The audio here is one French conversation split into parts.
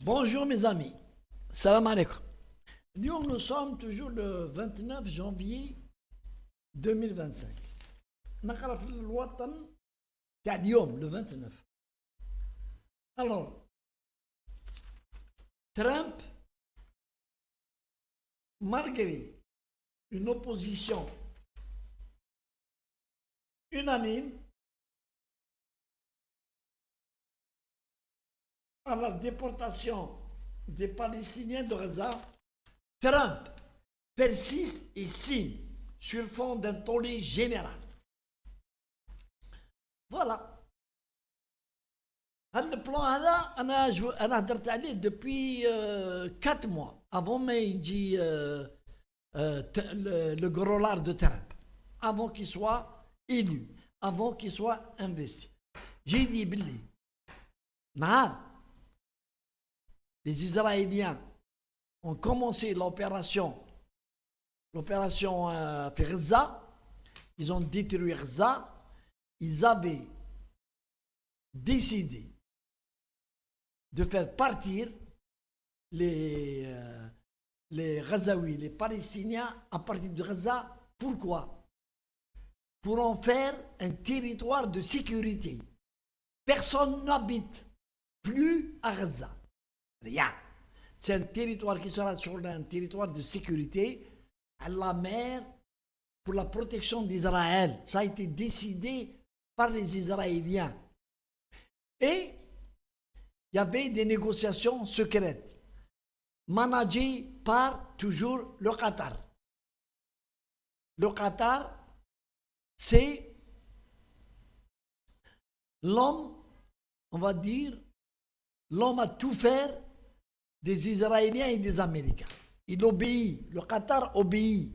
Bonjour mes amis, salam alaikum. Nous sommes toujours le 29 janvier 2025. نقرا في الوطن تاع اليوم le 29. Alors, Trump, malgré une opposition unanime à la déportation des Palestiniens de Gaza, Trump persiste et signe sur fond d'un tollé général. Voilà. Le plan أنا هدرت عليه depuis 4 mois avant ما يجي le gros lard de Trump, avant qu'il soit élu, avant qu'il soit investi. J'ai dit باللي نهار les Israéliens ont commencé l'opération Gaza, ils ont détruit Gaza, ils avaient décidé de faire partir les Gazaouis, les Palestiniens à partir de Gaza. Pourquoi? Pour en faire un territoire de sécurité. Personne n'habite plus à Gaza. Rien. C'est un territoire qui sera sur un territoire de sécurité à la mer pour la protection d'Israël. Ça a été décidé par les Israéliens. Et il y avait des négociations secrètes, managées par toujours le Qatar. Le Qatar, c'est l'homme, on va dire, l'homme à tout faire des Israéliens et des Américains. Il obéit, le Qatar obéit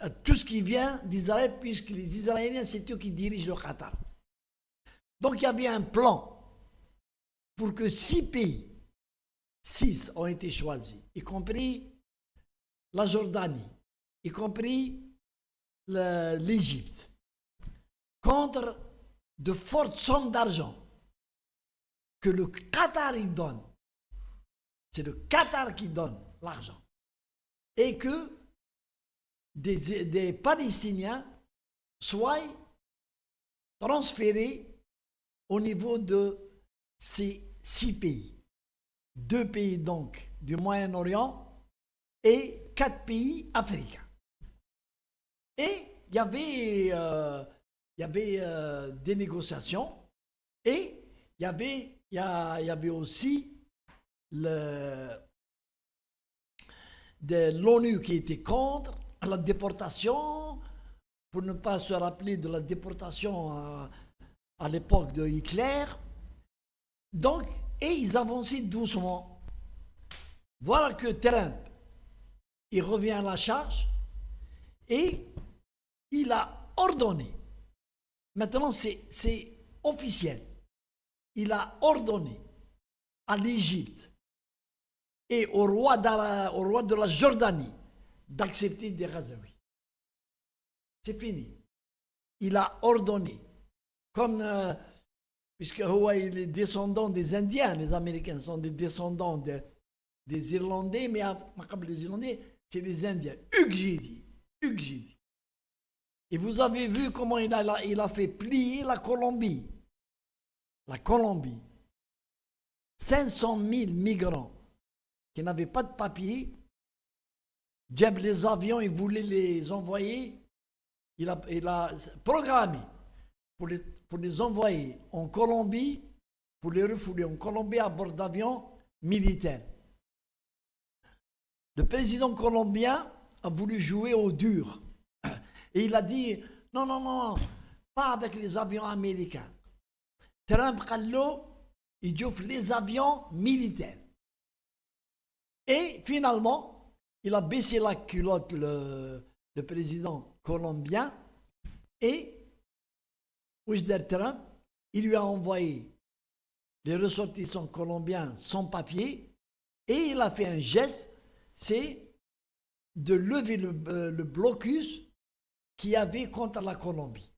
à tout ce qui vient d'Israël, puisque les Israéliens, c'est eux qui dirigent le Qatar. Donc il y avait un plan pour que 6 pays, 6 ont été choisis, y compris la Jordanie, y compris l'Égypte, contre de fortes sommes d'argent que le Qatar il donne. C'est le Qatar qui donne l'argent. Et que des Palestiniens soient transférés au niveau de ces 6 pays. 2 pays donc du Moyen-Orient et 4 pays africains. Et il y avait des négociations et il y avait aussi l'ONU qui était contre la déportation, pour ne pas se rappeler de la déportation à l'époque de Hitler. Donc, et ils avançaient doucement. Voilà que Trump, il revient à la charge et il a ordonné, maintenant c'est officiel, il a ordonné à l'Égypte et au roi de la Jordanie d'accepter des Gazaouis. C'est fini. Il a ordonné, comme puisque Hawaï est descendant des Indiens, les Américains sont des descendants des Irlandais, mais les Irlandais, c'est les Indiens. Ugidi. Et vous avez vu comment il a fait plier la Colombie. La Colombie. 500 000 migrants qui n'avaient pas de papier. Les avions, il voulait les envoyer. Il a programmé pour les envoyer en Colombie, pour les refouler en Colombie à bord d'avions militaires. Le président colombien a voulu jouer au dur. Et il a dit, non, pas avec les avions américains. Trump il offre les avions militaires. Et finalement, il a baissé la culotte, le président colombien, et Trump, il lui a envoyé les ressortissants colombiens sans papier, et il a fait un geste, c'est de lever le blocus qu'il y avait contre la Colombie.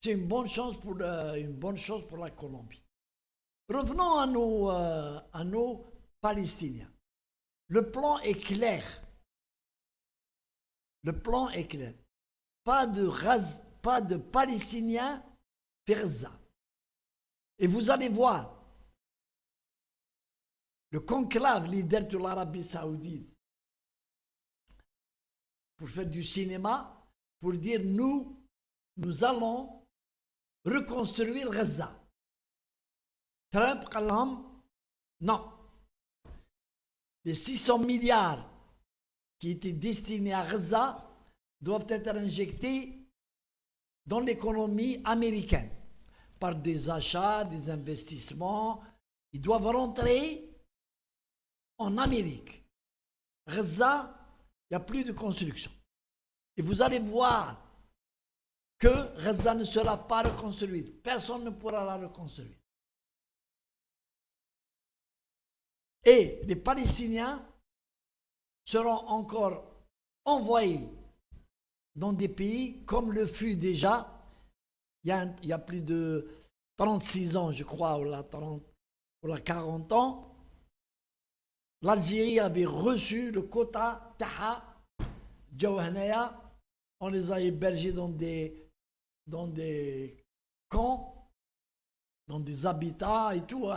C'est une bonne chose pour la Colombie. Revenons à nos Palestiniens. Le plan est clair. Le plan est clair. Pas de Palestiniens vers Gaza. Et vous allez voir, le conclave leader de l'Arabie Saoudite pour faire du cinéma, pour dire nous allons reconstruire Gaza. Trump, non. Les 600 milliards qui étaient destinés à Gaza doivent être injectés dans l'économie américaine par des achats, des investissements. Ils doivent rentrer en Amérique. Gaza, il n'y a plus de construction. Et vous allez voir que Gaza ne sera pas reconstruite. Personne ne pourra la reconstruire. Et les Palestiniens seront encore envoyés dans des pays comme le fut déjà il y a plus de 36 ans, je crois, ou 40 ans. L'Algérie avait reçu le quota Taha, Djawhanaya. On les a hébergés dans des camps, dans des habitats et tout.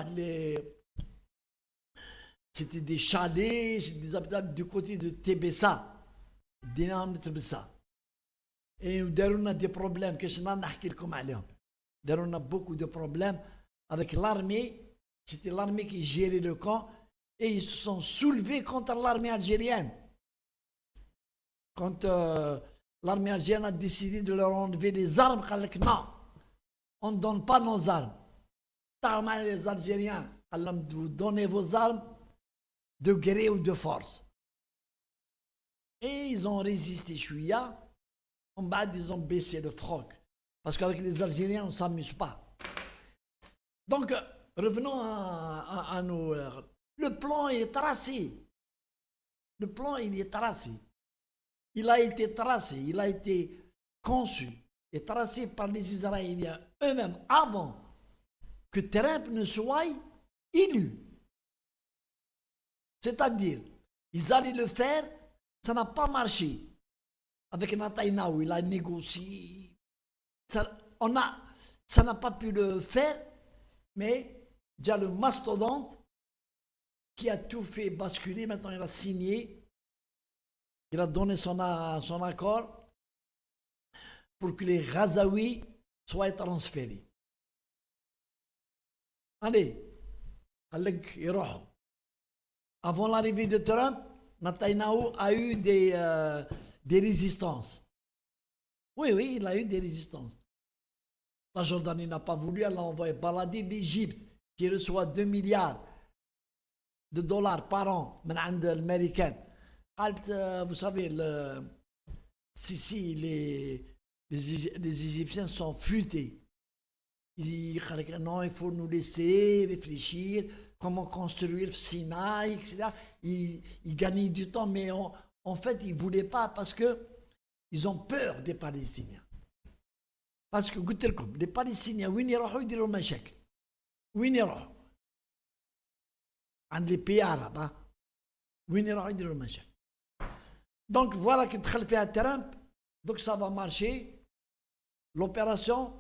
C'était des chalets, des habitats du côté de Tébessa, d'Inam de Tébessa. Et nous avons des problèmes, nous avons beaucoup de problèmes avec l'armée. C'était l'armée qui gérait le camp. Et ils se sont soulevés contre l'armée algérienne. Quand l'armée algérienne a décidé de leur enlever les armes, ils ont dit non, on ne donne pas nos armes. Les Algériens, vous donnez vos armes de gré ou de force. Et ils ont résisté chouïa. En bas, ils ont baissé le froc. Parce qu'avec les Algériens, on ne s'amuse pas. Donc, revenons à nos... Le plan est tracé. Le plan, il est tracé. Il a été tracé, il a été conçu et tracé par les Israéliens eux-mêmes avant que Trump ne soit élu. C'est-à-dire, ils allaient le faire, ça n'a pas marché. Avec Netanyahou, il a négocié. Ça n'a pas pu le faire, mais déjà le mastodonte qui a tout fait basculer, maintenant il a signé, il a donné son accord pour que les Gazaouis soient transférés. Allez, avant l'arrivée de Trump, Netanyahou a eu des résistances. Oui, il a eu des résistances. La Jordanie n'a pas voulu, elle a envoyé balader l'Égypte, qui reçoit 2 milliards de dollars par an من l'américaine. Vous savez, les Égyptiens sont futés. Non, il faut nous laisser réfléchir comment construire Sinaï, etc. Ils gagnaient du temps, mais en fait, ils ne voulaient pas parce qu'ils ont peur des Palestiniens. Parce que, les Palestiniens, وين يروحوا يديروا مشاكل؟ وين يروحوا؟ عند les pays arabes. وين يروحوا يديروا مشاكل؟ Donc voilà que دخل فيها Trump, donc ça va marcher. L'opération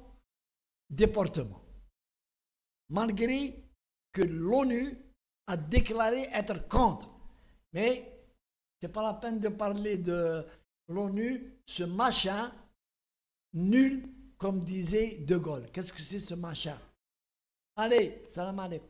déportement. Malgré que l'ONU a déclaré être contre. Mais ce n'est pas la peine de parler de l'ONU, ce machin nul, comme disait De Gaulle. Qu'est-ce que c'est ce machin? Allez, salam alaikum.